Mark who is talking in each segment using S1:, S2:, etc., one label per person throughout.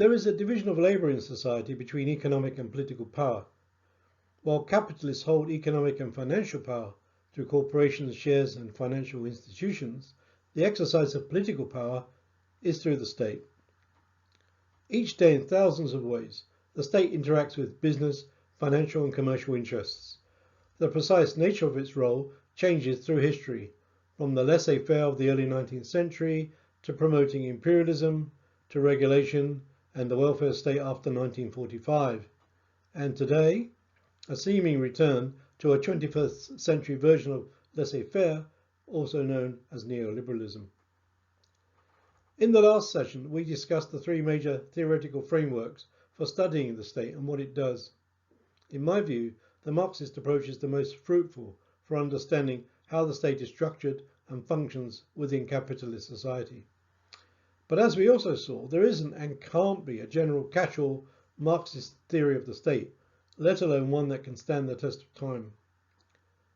S1: There is a division of labour in society between economic and political power. While capitalists hold economic and financial power through corporations, shares and financial institutions, the exercise of political power is through the state. Each day, in thousands of ways, the state interacts with business, financial and commercial interests. The precise nature of its role changes through history, from the laissez-faire of the early 19th century to promoting imperialism, to regulation and the welfare state after 1945. And today, a seeming return to a 21st century version of laissez-faire, also known as neoliberalism. In the last session, we discussed the three major theoretical frameworks for studying the state and what it does. In my view, the Marxist approach is the most fruitful for understanding how the state is structured and functions within capitalist society. But as we also saw, there isn't and can't be a general catch-all Marxist theory of the state, let alone one that can stand the test of time.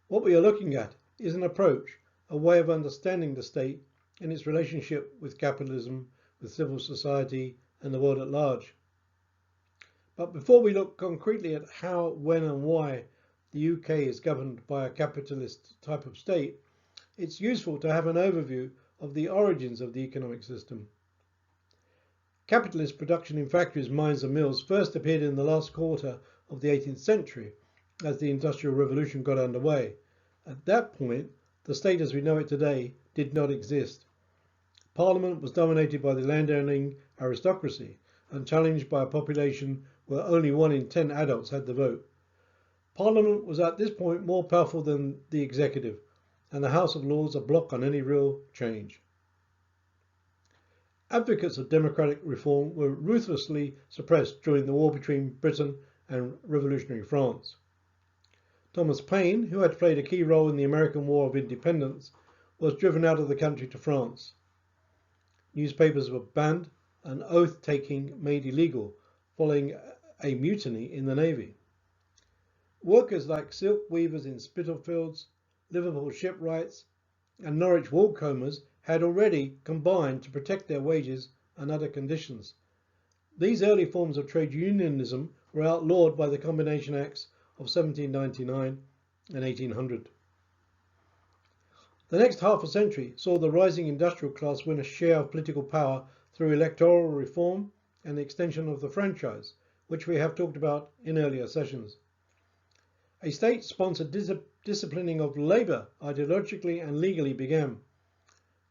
S1: What we are looking at is an approach, a way of understanding the state in its relationship with capitalism, with civil society and the world at large. But before we look concretely at how, when and why the UK is governed by a capitalist type of state, it's useful to have an overview of the origins of the economic system. Capitalist production in factories, mines and mills first appeared in the last quarter of the 18th century as the Industrial Revolution got underway. At that point, the state as we know it today did not exist. Parliament was dominated by the landowning aristocracy and challenged by a population where only 1 in 10 adults had the vote. Parliament was at this point more powerful than the executive, and the House of Lords a block on any real change. Advocates of democratic reform were ruthlessly suppressed during the war between Britain and revolutionary France. Thomas Paine, who had played a key role in the American War of Independence, was driven out of the country to France. Newspapers were banned and oath-taking made illegal following a mutiny in the Navy. Workers like silk weavers in Spitalfields, Liverpool shipwrights and Norwich woolcombers had already combined to protect their wages and other conditions. These early forms of trade unionism were outlawed by the Combination Acts of 1799 and 1800. The next half a century saw the rising industrial class win a share of political power through electoral reform and the extension of the franchise, which we have talked about in earlier sessions. A state-sponsored disciplining of labour ideologically and legally began.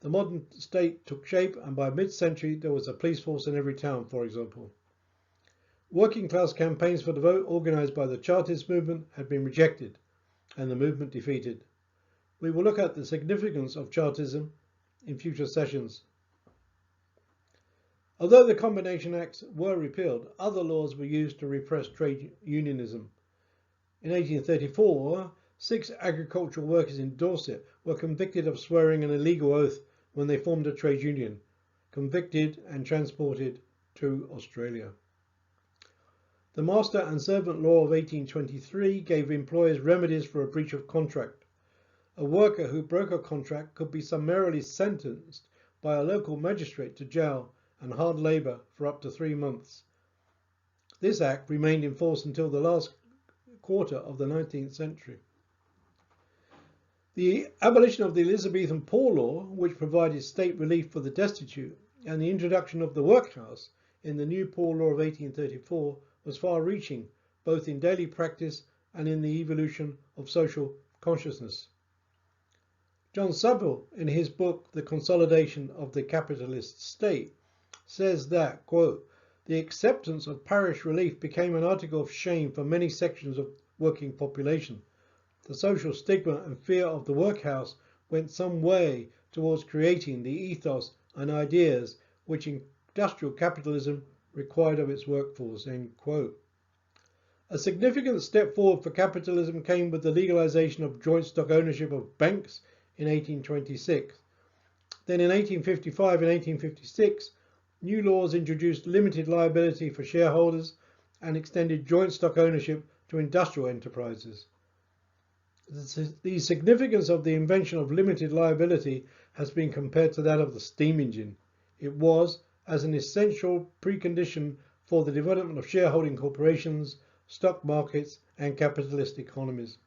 S1: The modern state took shape, and by mid-century there was a police force in every town, for example. Working class campaigns for the vote organised by the Chartist movement had been rejected and the movement defeated. We will look at the significance of Chartism in future sessions. Although the Combination Acts were repealed, other laws were used to repress trade unionism. In 1834, 6 agricultural workers in Dorset were convicted of swearing an illegal oath when they formed a trade union, convicted and transported to Australia. The Master and Servant Law of 1823 gave employers remedies for a breach of contract. A worker who broke a contract could be summarily sentenced by a local magistrate to jail and hard labour for up to 3 months. This act remained in force until the last quarter of the 19th century. The abolition of the Elizabethan Poor Law, which provided state relief for the destitute, and the introduction of the workhouse in the new Poor Law of 1834 was far-reaching, both in daily practice and in the evolution of social consciousness. John Saville, in his book The Consolidation of the Capitalist State, says that, quote, the acceptance of parish relief became an article of shame for many sections of working population. The social stigma and fear of the workhouse went some way towards creating the ethos and ideas which industrial capitalism required of its workforce, end quote. A significant step forward for capitalism came with the legalization of joint stock ownership of banks in 1826. Then in 1855 and 1856, new laws introduced limited liability for shareholders and extended joint stock ownership to industrial enterprises. The significance of the invention of limited liability has been compared to that of the steam engine. It was as an essential precondition for the development of shareholding corporations, stock markets, and capitalist economies.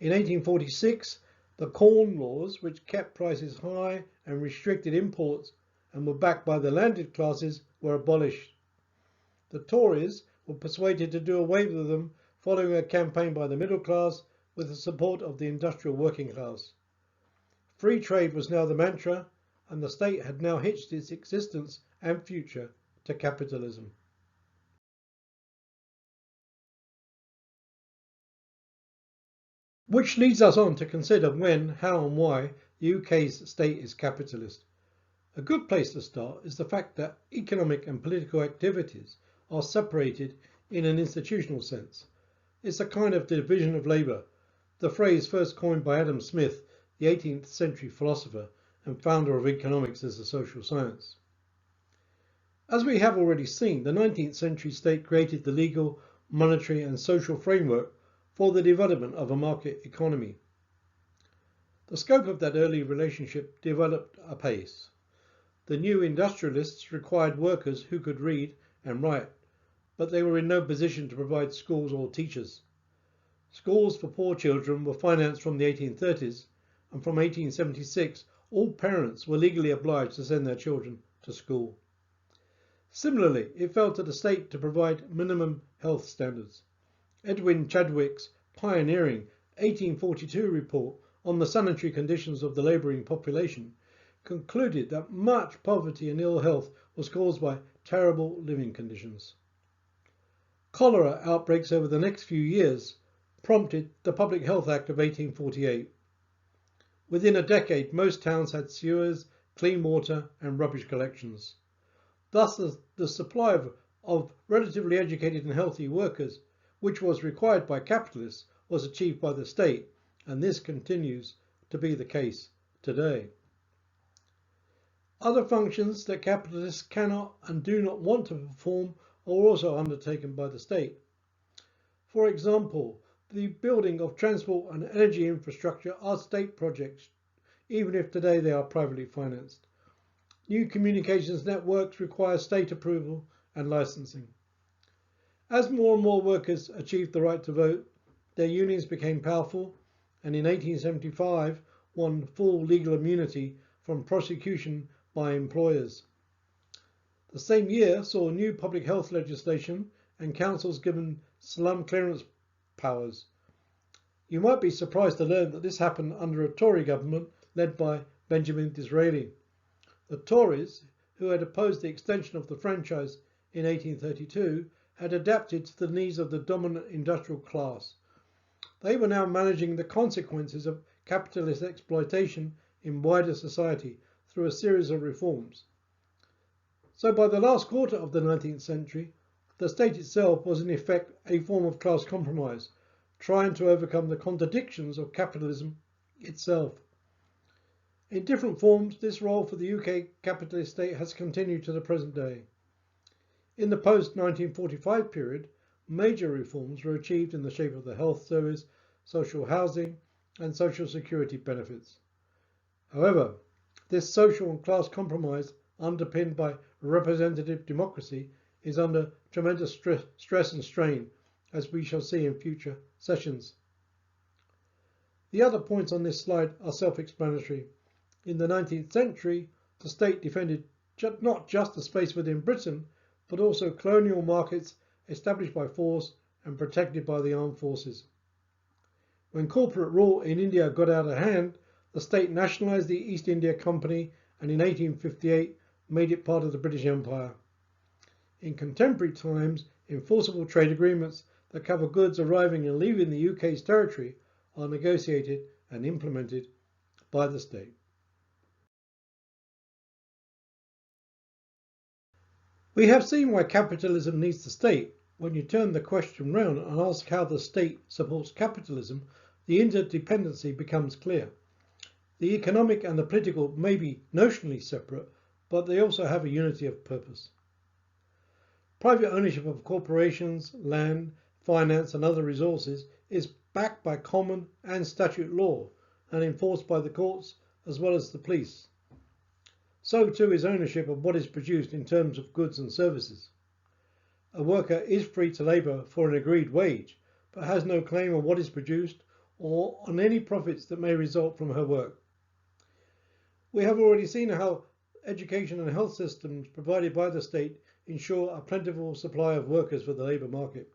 S1: In 1846, the Corn Laws, which kept prices high and restricted imports and were backed by the landed classes, were abolished. The Tories were persuaded to do away with them following a campaign by the middle class with the support of the industrial working class. Free trade was now the mantra, and the state had now hitched its existence and future to capitalism. Which leads us on to consider when, how and why the UK's state is capitalist. A good place to start is the fact that economic and political activities are separated in an institutional sense. It's a kind of division of labour, the phrase first coined by Adam Smith, the 18th century philosopher and founder of economics as a social science. As we have already seen, the 19th century state created the legal, monetary and social framework for the development of a market economy. The scope of that early relationship developed apace. The new industrialists required workers who could read and write, but they were in no position to provide schools or teachers. Schools for poor children were financed from the 1830s, and from 1876 all parents were legally obliged to send their children to school. Similarly, it fell to the state to provide minimum health standards. Edwin Chadwick's pioneering 1842 report on the sanitary conditions of the labouring population concluded that much poverty and ill health was caused by terrible living conditions. Cholera outbreaks over the next few years prompted the Public Health Act of 1848. Within a decade, most towns had sewers, clean water and rubbish collections. Thus, the supply of relatively educated and healthy workers, which was required by capitalists, was achieved by the state, and this continues to be the case today. Other functions that capitalists cannot and do not want to perform are also undertaken by the state. For example, the building of transport and energy infrastructure are state projects, even if today they are privately financed. New communications networks require state approval and licensing. As more and more workers achieved the right to vote, their unions became powerful and in 1875 won full legal immunity from prosecution by employers. The same year saw new public health legislation and councils given slum clearance powers. You might be surprised to learn that this happened under a Tory government led by Benjamin Disraeli. The Tories, who had opposed the extension of the franchise in 1832, had adapted to the needs of the dominant industrial class. They were now managing the consequences of capitalist exploitation in wider society through a series of reforms. So by the last quarter of the 19th century, the state itself was in effect a form of class compromise, trying to overcome the contradictions of capitalism itself. In different forms, this role for the UK capitalist state has continued to the present day. In the post-1945 period, major reforms were achieved in the shape of the health service, social housing, and social security benefits. However, this social and class compromise, underpinned by representative democracy, is under tremendous stress and strain, as we shall see in future sessions. The other points on this slide are self-explanatory. In the 19th century, the state defended not just the space within Britain, but also colonial markets established by force and protected by the armed forces. When corporate rule in India got out of hand, the state nationalised the East India Company and in 1858 made it part of the British Empire. In contemporary times, enforceable trade agreements that cover goods arriving and leaving the UK's territory are negotiated and implemented by the state. We have seen why capitalism needs the state. When you turn the question round and ask how the state supports capitalism, the interdependency becomes clear. The economic and the political may be notionally separate, but they also have a unity of purpose. Private ownership of corporations, land, finance and other resources is backed by common and statute law and enforced by the courts as well as the police. So too is ownership of what is produced in terms of goods and services. A worker is free to labour for an agreed wage, but has no claim on what is produced or on any profits that may result from her work. We have already seen how education and health systems provided by the state ensure a plentiful supply of workers for the labour market.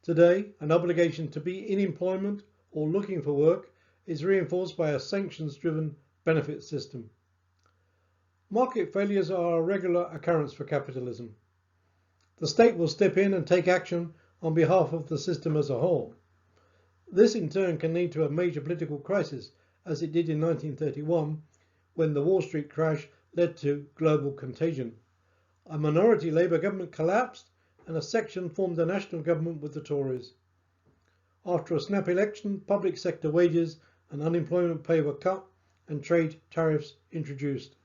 S1: Today, an obligation to be in employment or looking for work is reinforced by a sanctions-driven benefit system. Market failures are a regular occurrence for capitalism. The state will step in and take action on behalf of the system as a whole. This in turn can lead to a major political crisis, as it did in 1931, when the Wall Street crash led to global contagion. A minority Labour government collapsed and a section formed a national government with the Tories. After a snap election, public sector wages and unemployment pay were cut and trade tariffs introduced.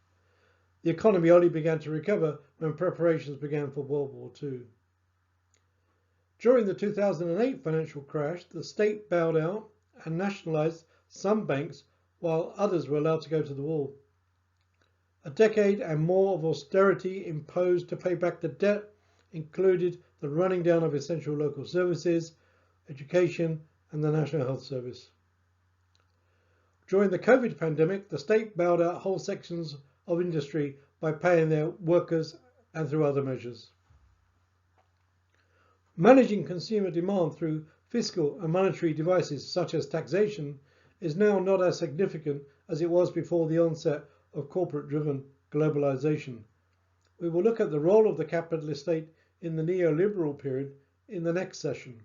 S1: The economy only began to recover when preparations began for World War II. During the 2008 financial crash, the state bailed out and nationalised some banks while others were allowed to go to the wall. A decade and more of austerity imposed to pay back the debt included the running down of essential local services, education, and the National Health Service. During the COVID pandemic, the state bailed out whole sections of industry by paying their workers and through other measures. Managing consumer demand through fiscal and monetary devices such as taxation is now not as significant as it was before the onset of corporate-driven globalization. We will look at the role of the capitalist state in the neoliberal period in the next session.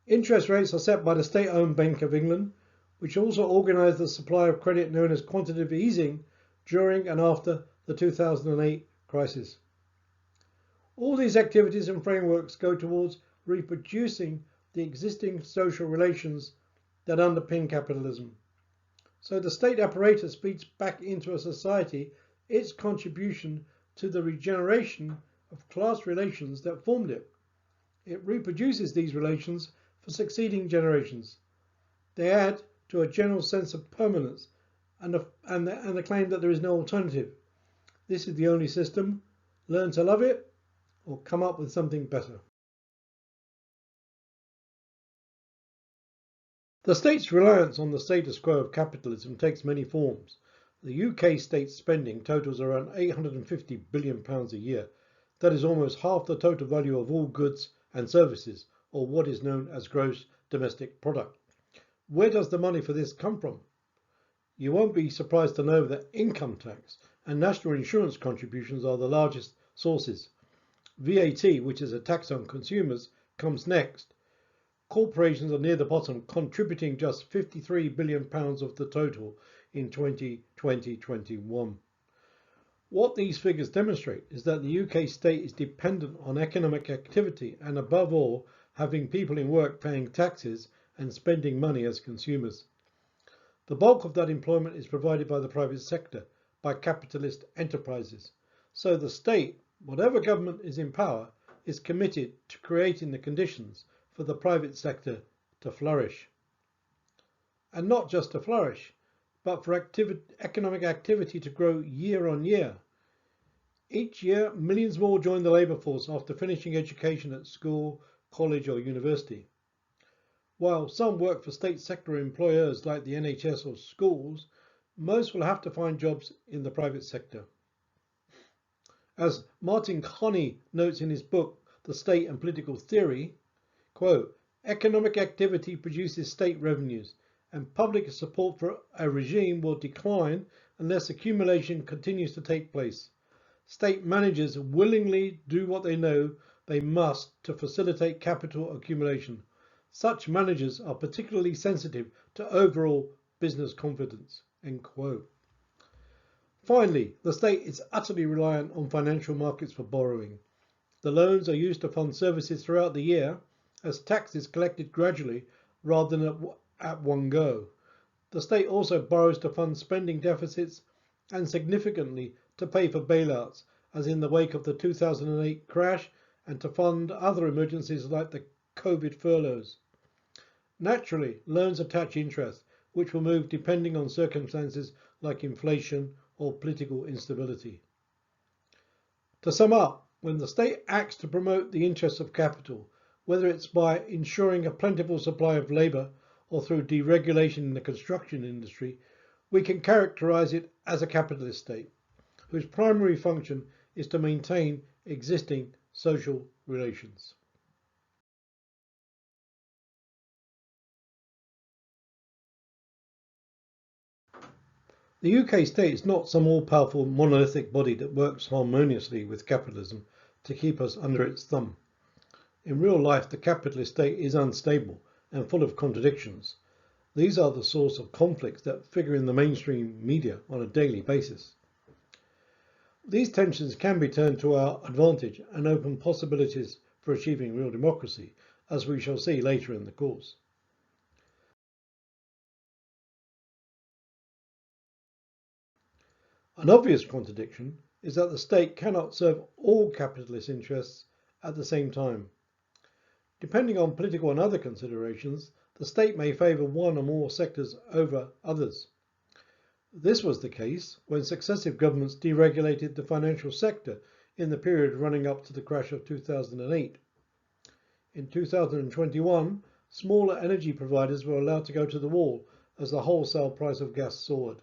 S1: Interest rates are set by the state-owned Bank of England, which also organised the supply of credit known as quantitative easing during and after the 2008 crisis. All these activities and frameworks go towards reproducing the existing social relations that underpin capitalism. So the state apparatus feeds back into a society its contribution to the regeneration of class relations that formed it. It reproduces these relations for succeeding generations. They add to a general sense of permanence and the claim that there is no alternative. This is the only system. Learn to love it or come up with something better. The state's reliance on the status quo of capitalism takes many forms. The UK state spending totals around £850 billion a year. That is almost half the total value of all goods and services, or what is known as gross domestic product. Where does the money for this come from? You won't be surprised to know that income tax and national insurance contributions are the largest sources. VAT, which is a tax on consumers, comes next. Corporations are near the bottom, contributing just £53 billion of the total in 2020-21. What these figures demonstrate is that the UK state is dependent on economic activity and, above all, having people in work paying taxes and spending money as consumers. The bulk of that employment is provided by the private sector, by capitalist enterprises. So the state, whatever government is in power, is committed to creating the conditions for the private sector to flourish. And not just to flourish, but for economic activity to grow year on year. Each year, millions more join the labour force after finishing education at school, college or university. While some work for state sector employers like the NHS or schools, most will have to find jobs in the private sector. As Martin Coney notes in his book, The State and Political Theory, quote, economic activity produces state revenues, and public support for a regime will decline unless accumulation continues to take place. State managers willingly do what they know they must to facilitate capital accumulation. Such managers are particularly sensitive to overall business confidence. End quote. Finally, the state is utterly reliant on financial markets for borrowing. The loans are used to fund services throughout the year as tax is collected gradually rather than at one go. The state also borrows to fund spending deficits and significantly to pay for bailouts, as in the wake of the 2008 crash, and to fund other emergencies like the COVID furloughs. Naturally, loans attach interest, which will move depending on circumstances like inflation or political instability. To sum up, when the state acts to promote the interests of capital, whether it's by ensuring a plentiful supply of labour or through deregulation in the construction industry, we can characterise it as a capitalist state, whose primary function is to maintain existing social relations. The UK state is not some all-powerful monolithic body that works harmoniously with capitalism to keep us under its thumb. In real life, the capitalist state is unstable and full of contradictions. These are the source of conflicts that figure in the mainstream media on a daily basis. These tensions can be turned to our advantage and open possibilities for achieving real democracy, as we shall see later in the course. An obvious contradiction is that the state cannot serve all capitalist interests at the same time. Depending on political and other considerations, the state may favour one or more sectors over others. This was the case when successive governments deregulated the financial sector in the period running up to the crash of 2008. In 2021, smaller energy providers were allowed to go to the wall as the wholesale price of gas soared.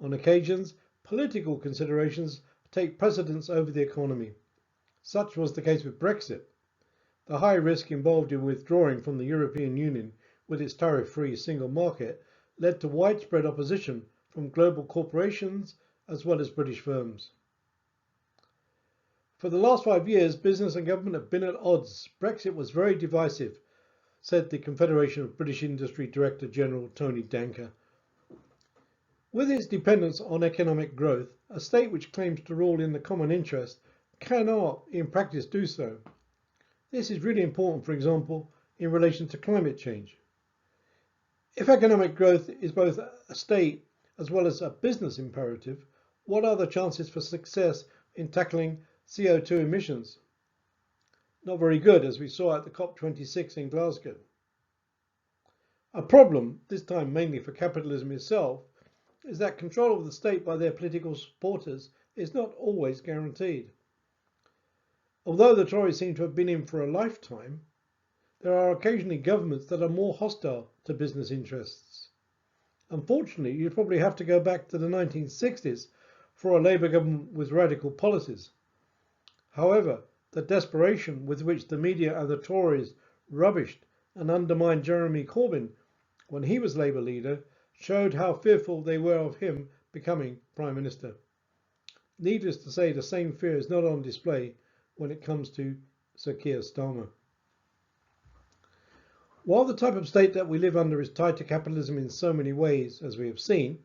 S1: On occasions, political considerations take precedence over the economy. Such was the case with Brexit. The high risk involved in withdrawing from the European Union with its tariff-free single market led to widespread opposition from global corporations as well as British firms. For the last 5 years, business and government have been at odds. Brexit was very divisive, said the Confederation of British Industry Director General Tony Danker. With its dependence on economic growth, a state which claims to rule in the common interest cannot, in practice, do so. This is really important, for example, in relation to climate change. If economic growth is both a state as well as a business imperative, what are the chances for success in tackling CO2 emissions? Not very good, as we saw at the COP26 in Glasgow. A problem, this time mainly for capitalism itself, is that control of the state by their political supporters is not always guaranteed. Although the Tories seem to have been in for a lifetime, there are occasionally governments that are more hostile to business interests. Unfortunately, you'd probably have to go back to the 1960s for a Labour government with radical policies. However, the desperation with which the media and the Tories rubbished and undermined Jeremy Corbyn when he was Labour leader showed how fearful they were of him becoming Prime Minister. Needless to say, the same fear is not on display when it comes to Sir Keir Starmer. While the type of state that we live under is tied to capitalism in so many ways, as we have seen,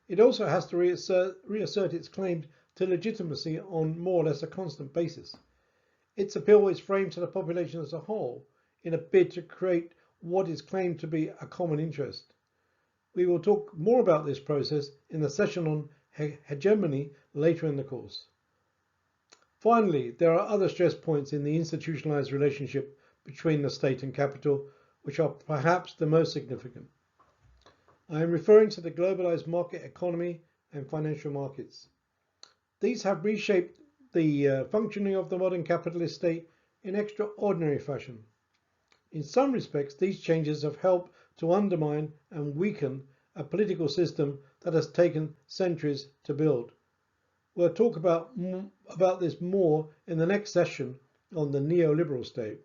S1: it also has to reassert its claim to legitimacy on more or less a constant basis. Its appeal is framed to the population as a whole in a bid to create what is claimed to be a common interest. We will talk more about this process in the session on hegemony later in the course. Finally, there are other stress points in the institutionalized relationship between the state and capital, which are perhaps the most significant. I am referring to the globalized market economy and financial markets. These have reshaped the functioning of the modern capitalist state in extraordinary fashion. In some respects, these changes have helped to undermine and weaken a political system that has taken centuries to build. We'll talk about this more in the next session on the neoliberal state.